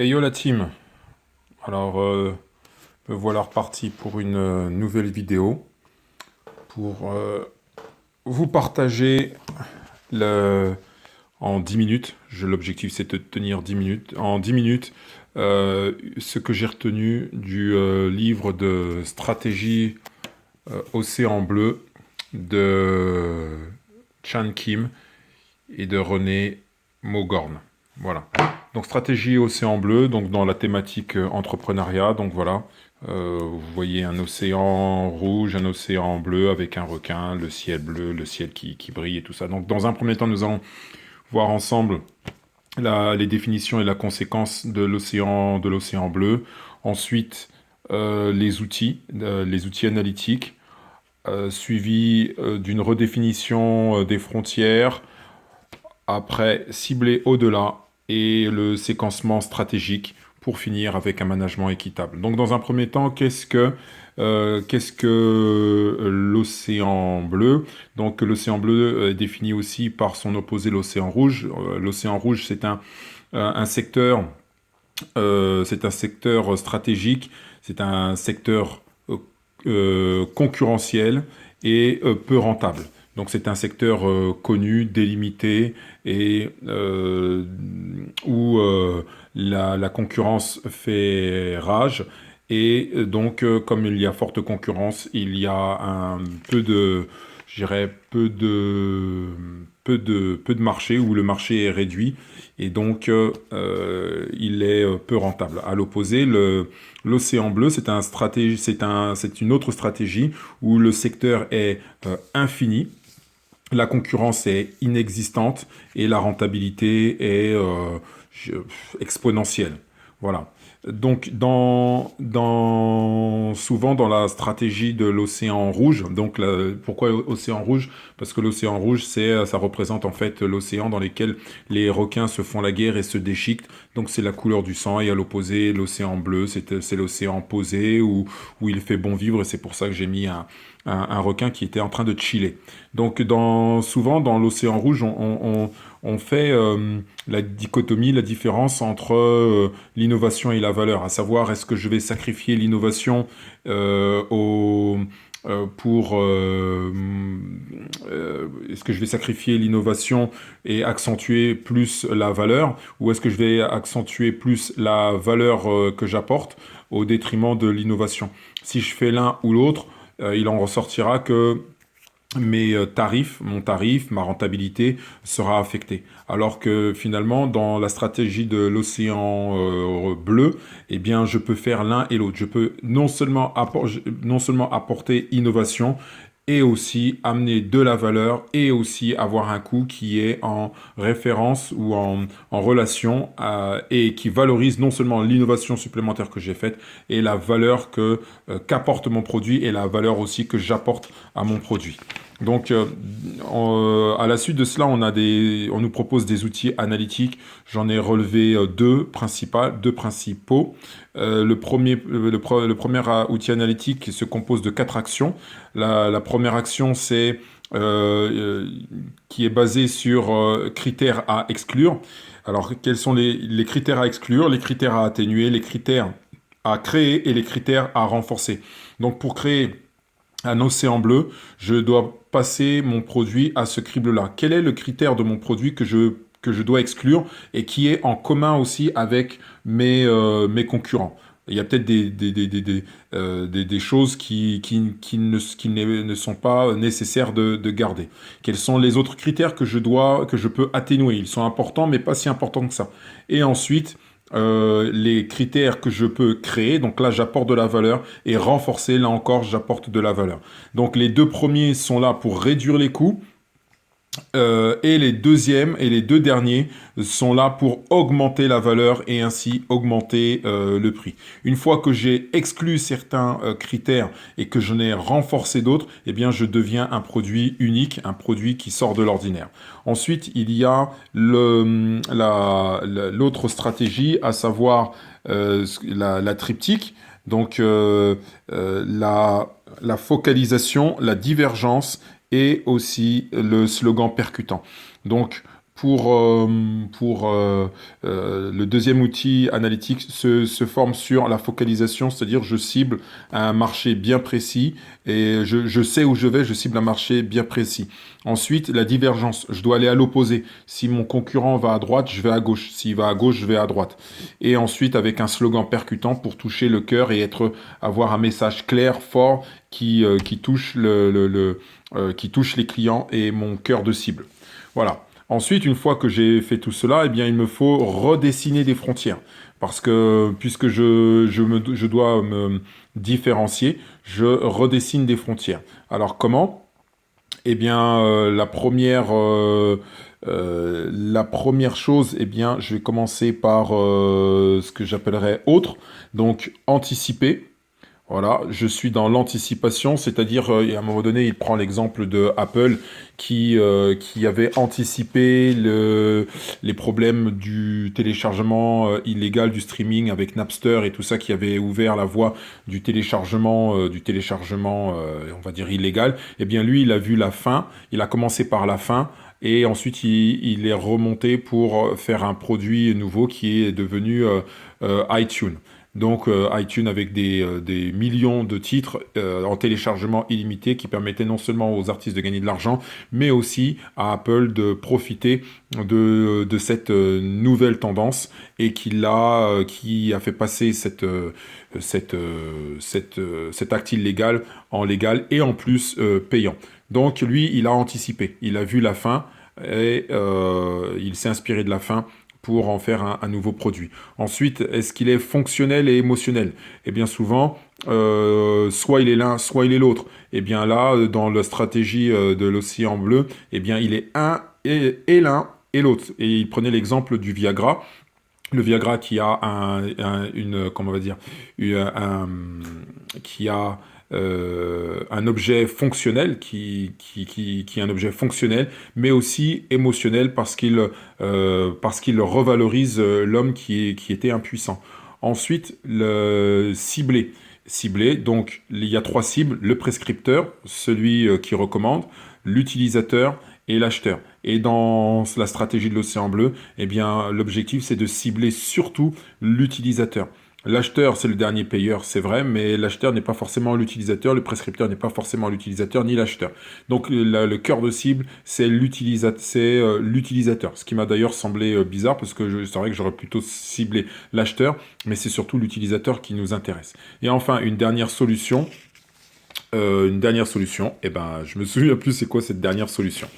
Hey yo la team, alors me voilà reparti pour une nouvelle vidéo pour vous partager le, en 10 minutes, l'objectif c'est de tenir 10 minutes, en 10 minutes ce que j'ai retenu du livre de stratégie Océan Bleu de Chan Kim et de René Mogorn. Voilà. Donc stratégie océan bleu, donc dans la thématique entrepreneuriat, donc voilà. Vous voyez un océan rouge, un océan bleu avec un requin, le ciel bleu, le ciel qui brille et tout ça. Donc dans un premier temps, nous allons voir ensemble les définitions et la conséquence de l'océan bleu. Ensuite, les outils analytiques, suivi d'une redéfinition des frontières, après cibler au-delà et le séquencement stratégique pour finir avec un management équitable. Donc dans un premier temps, qu'est-ce que l'océan bleu? Donc l'océan bleu est défini aussi par son opposé, l'océan rouge. L'océan rouge, c'est un secteur stratégique, c'est un secteur concurrentiel et peu rentable. Donc c'est un secteur connu, délimité et où la concurrence fait rage. Et donc, comme il y a forte concurrence, il y a je dirais, peu de marché, où le marché est réduit, et donc il est peu rentable. À l'opposé, l'océan bleu, c'est une autre stratégie où le secteur est infini, la concurrence est inexistante et la rentabilité est exponentielle. Voilà. Donc, souvent dans la stratégie de l'océan rouge, donc pourquoi océan rouge? Parce que l'océan rouge, ça représente en fait l'océan dans lequel les requins se font la guerre et se déchiquetent. Donc c'est la couleur du sang. Et à l'opposé, l'océan bleu, c'est l'océan posé où il fait bon vivre. Et c'est pour ça que j'ai mis un requin qui était en train de chiller. Donc souvent dans l'océan rouge, on fait la dichotomie, la différence entre l'innovation et la valeur, à savoir est-ce que je vais sacrifier l'innovation pour est-ce que je vais sacrifier l'innovation et accentuer plus la valeur, ou est-ce que je vais accentuer plus la valeur que j'apporte au détriment de l'innovation? Si je fais l'un ou l'autre, il en ressortira que mon tarif, ma rentabilité sera affectée. Alors que finalement, dans la stratégie de l'océan bleu, eh bien, je peux faire l'un et l'autre. Je peux non seulement apporter innovation, et aussi amener de la valeur et aussi avoir un coût qui est en référence ou en relation et qui valorise non seulement l'innovation supplémentaire que j'ai faite et la valeur qu'apporte mon produit et la valeur aussi que j'apporte à mon produit. Donc, à la suite de cela, on nous propose des outils analytiques. J'en ai relevé deux principaux. Le premier outil analytique se compose de 4 actions. La première action, qui est basée sur critères à exclure. Alors, quels sont les critères à exclure, les critères à atténuer, les critères à créer et les critères à renforcer? Donc, pour créer un océan bleu, je dois passer mon produit à ce crible-là. Quel est le critère de mon produit que je dois exclure et qui est en commun aussi avec mes concurrents? Il y a peut-être des choses qui ne sont pas nécessaires de garder. Quels sont les autres critères que je peux atténuer? Ils sont importants, mais pas si importants que ça. Et ensuite, les critères que je peux créer, donc là j'apporte de la valeur, et renforcer, là encore j'apporte de la valeur. Donc les deux premiers sont là pour réduire les coûts, et les deuxièmes et les deux derniers sont là pour augmenter la valeur et ainsi augmenter le prix. Une fois que j'ai exclu certains critères et que je n'ai renforcé d'autres, eh bien je deviens un produit unique, un produit qui sort de l'ordinaire. Ensuite, il y a l'autre stratégie, à savoir la triptyque. Donc la focalisation, la divergence et aussi le slogan percutant. Donc, le deuxième outil analytique se forme sur la focalisation, c'est-à-dire je cible un marché bien précis et je sais où je vais, je cible un marché bien précis. Ensuite, la divergence, je dois aller à l'opposé. Si mon concurrent va à droite, je vais à gauche. S'il va à gauche, je vais à droite. Et ensuite, avec un slogan percutant pour toucher le cœur et avoir un message clair, fort, qui touche qui touche les clients et mon cœur de cible. Voilà. Ensuite, une fois que j'ai fait tout cela, eh bien, il me faut redessiner des frontières. Parce que puisque je dois me différencier, je redessine des frontières. Alors comment? Eh bien, la première chose, eh bien, je vais commencer par ce que j'appellerais autre, donc anticiper. Voilà, je suis dans l'anticipation, c'est-à-dire, à un moment donné, il prend l'exemple de Apple qui avait anticipé les problèmes du téléchargement illégal du streaming avec Napster et tout ça, qui avait ouvert la voie du téléchargement, on va dire, illégal. Eh bien, lui, il a vu la fin, il a commencé par la fin, et ensuite, il est remonté pour faire un produit nouveau qui est devenu iTunes. Donc iTunes avec des millions de titres en téléchargement illimité qui permettaient non seulement aux artistes de gagner de l'argent, mais aussi à Apple de profiter de cette nouvelle tendance et qui a fait passer cet acte illégal en légal et en plus payant. Donc lui, il a anticipé, il a vu la fin et il s'est inspiré de la fin pour en faire un nouveau produit. Ensuite, est-ce qu'il est fonctionnel et émotionnel? Eh bien souvent, soit il est l'un, soit il est l'autre. Eh bien là, dans la stratégie de l'océan bleu, eh bien il est un et l'un et l'autre. Et il prenait l'exemple du Viagra. Le Viagra qui a comment on va dire, qui a un objet fonctionnel, qui est un objet fonctionnel, mais aussi émotionnel parce qu'il revalorise l'homme qui était impuissant. Ensuite, le ciblé. Ciblé, donc il y a trois cibles, le prescripteur, celui qui recommande, l'utilisateur et l'acheteur. Et dans la stratégie de l'océan bleu, eh bien, l'objectif, c'est de cibler surtout l'utilisateur. L'acheteur, c'est le dernier payeur, c'est vrai, mais l'acheteur n'est pas forcément l'utilisateur, le prescripteur n'est pas forcément l'utilisateur ni l'acheteur. Donc le cœur de cible, c'est l'utilisateur. Ce qui m'a d'ailleurs semblé bizarre, parce que c'est vrai que j'aurais plutôt ciblé l'acheteur, mais c'est surtout l'utilisateur qui nous intéresse. Et enfin, une dernière solution, eh ben, je me souviens plus c'est quoi cette dernière solution.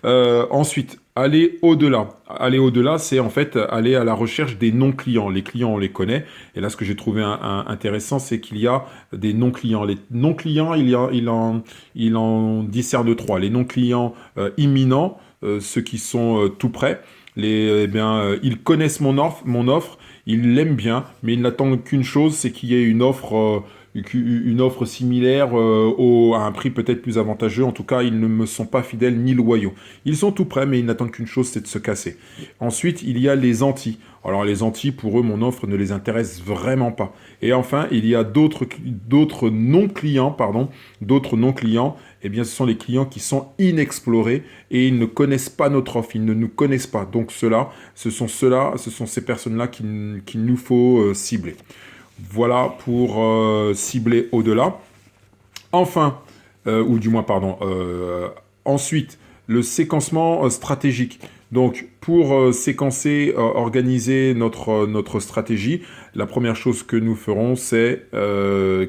Ensuite, aller au-delà. Aller au-delà, c'est en fait aller à la recherche des non-clients. Les clients, on les connaît. Et là, ce que j'ai trouvé intéressant, c'est qu'il y a des non-clients. Les non-clients, il en discerne trois. Les non-clients imminents, ceux qui sont tout près. Ils connaissent mon offre, ils l'aiment bien, mais ils n'attendent qu'une chose, c'est qu'il y ait une offre similaire à un prix peut-être plus avantageux. En tout cas, ils ne me sont pas fidèles ni loyaux. Ils sont tout prêts, mais ils n'attendent qu'une chose, c'est de se casser. Ensuite, il y a les anti. Alors les anti, pour eux, mon offre ne les intéresse vraiment pas. Et enfin, il y a d'autres non-clients, eh bien, ce sont les clients qui sont inexplorés et ils ne connaissent pas notre offre, ils ne nous connaissent pas. Donc ce sont ces personnes-là qu'il nous faut cibler. Voilà pour cibler au-delà. Enfin, ou du moins, pardon, ensuite, le séquencement stratégique. Donc, pour séquencer, organiser notre stratégie, la première chose que nous ferons, c'est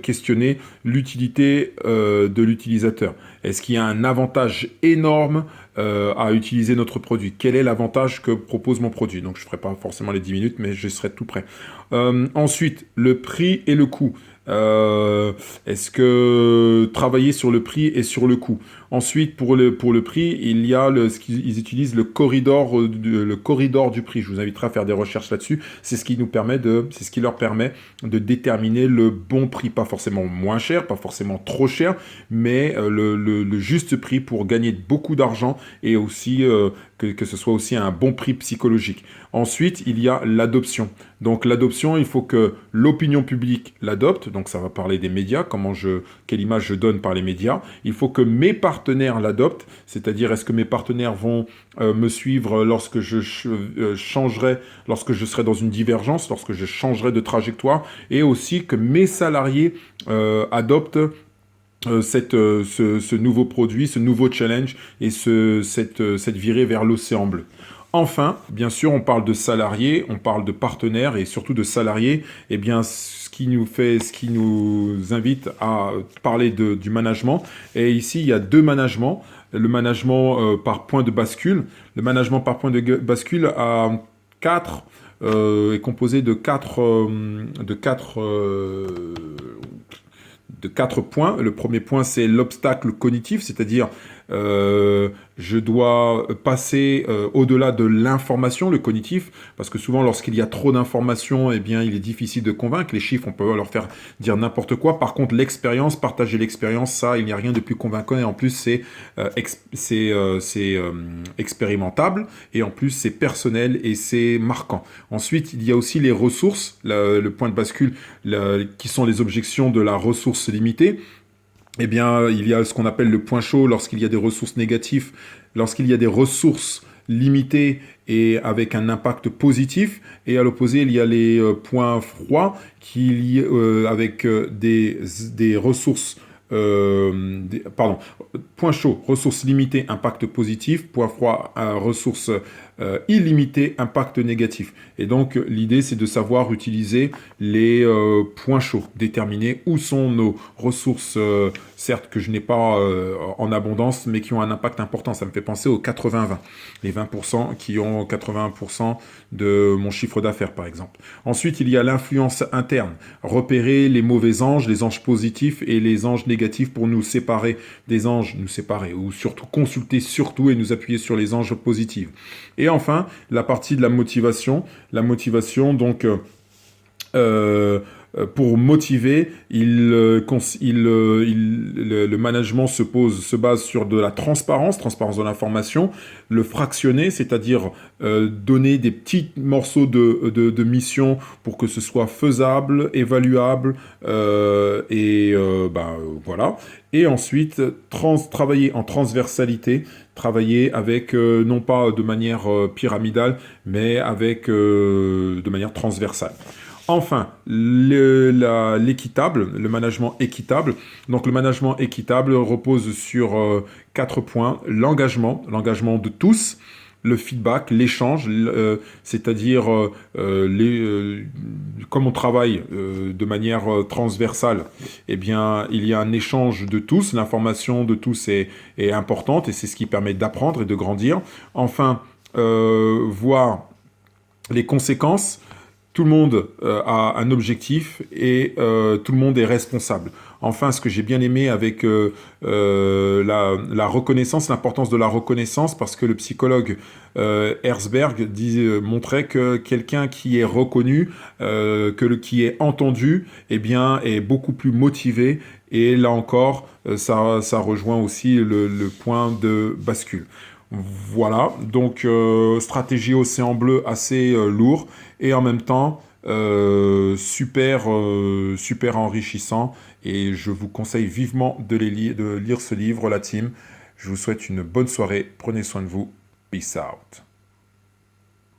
questionner l'utilité de l'utilisateur. Est-ce qu'il y a un avantage énorme à utiliser notre produit? Quel est l'avantage que propose mon produit? Donc, je ne ferai pas forcément les 10 minutes, mais je serai tout prêt. Ensuite, le prix et le coût. Est-ce que travailler sur le prix et sur le coût? Ensuite, pour le prix, il y a ils utilisent le corridor du prix. Je vous inviterai à faire des recherches là-dessus. C'est ce qui leur permet de déterminer le bon prix, pas forcément moins cher, pas forcément trop cher, mais le juste prix pour gagner beaucoup d'argent et aussi que ce soit aussi un bon prix psychologique. Ensuite, il y a l'adoption. Donc l'adoption, il faut que l'opinion publique l'adopte, donc ça va parler des médias, quelle image je donne par les médias. Il faut que mes partenaires l'adoptent, c'est-à-dire est-ce que mes partenaires vont me suivre lorsque je changerai, lorsque je serai dans une divergence, lorsque je changerai de trajectoire, et aussi que mes salariés adoptent ce nouveau produit, ce nouveau challenge et cette virée vers l'océan bleu. Enfin, bien sûr, on parle de salariés, on parle de partenaires et surtout de salariés. Eh bien, ce qui nous invite à parler du management. Et ici, il y a deux managements. Le management par point de bascule. Le management par point de bascule est composé de quatre points. Le premier point, c'est l'obstacle cognitif, c'est-à-dire je dois passer au-delà de l'information, le cognitif, parce que souvent, lorsqu'il y a trop d'informations, eh bien, il est difficile de convaincre. Les chiffres, on peut leur faire dire n'importe quoi. Par contre, l'expérience, partager l'expérience, ça, il n'y a rien de plus convaincant. Et en plus, c'est expérimentable. Et en plus, c'est personnel et c'est marquant. Ensuite, il y a aussi les ressources, le point de bascule, qui sont les objections de la ressource limitée. Eh bien, il y a ce qu'on appelle le point chaud lorsqu'il y a des ressources négatives, lorsqu'il y a des ressources limitées et avec un impact positif. Et à l'opposé, il y a les points froids avec des ressources point chaud, ressources limitées, impact positif, point froid, ressources illimitées, impact négatif. Et donc, l'idée, c'est de savoir utiliser les points chauds, déterminer où sont nos ressources, certes que je n'ai pas en abondance, mais qui ont un impact important. Ça me fait penser aux 80-20, les 20% qui ont 80% de mon chiffre d'affaires, par exemple. Ensuite, il y a l'influence interne, repérer les mauvais anges, les anges positifs et les anges négatifs pour nous séparer des anges, ou surtout consulter surtout et nous appuyer sur les anges positifs. Et enfin, la partie de la motivation. La motivation, donc, pour motiver, le management se base sur de la transparence de l'information, le fractionner, c'est-à-dire donner des petits morceaux de mission pour que ce soit faisable, évaluable, voilà. Et ensuite, travailler en transversalité, travailler avec, non pas de manière pyramidale, mais de manière transversale. Enfin, l'équitable, le management équitable. Donc, le management équitable repose sur 4 points. L'engagement de tous. Le feedback, l'échange, c'est-à-dire comme on travaille de manière transversale, eh bien, il y a un échange de tous. L'information de tous est importante et c'est ce qui permet d'apprendre et de grandir. Enfin, voir les conséquences. Tout le monde a un objectif et tout le monde est responsable. Enfin, ce que j'ai bien aimé avec la reconnaissance, l'importance de la reconnaissance, parce que le psychologue Herzberg montrait que quelqu'un qui est reconnu, qui est entendu, eh bien, est beaucoup plus motivé. Et là encore, ça rejoint aussi le point de bascule. Voilà, donc stratégie Océan Bleu assez lourd et en même temps super enrichissant et je vous conseille vivement de lire ce livre, la team. Je vous souhaite une bonne soirée, prenez soin de vous, peace out.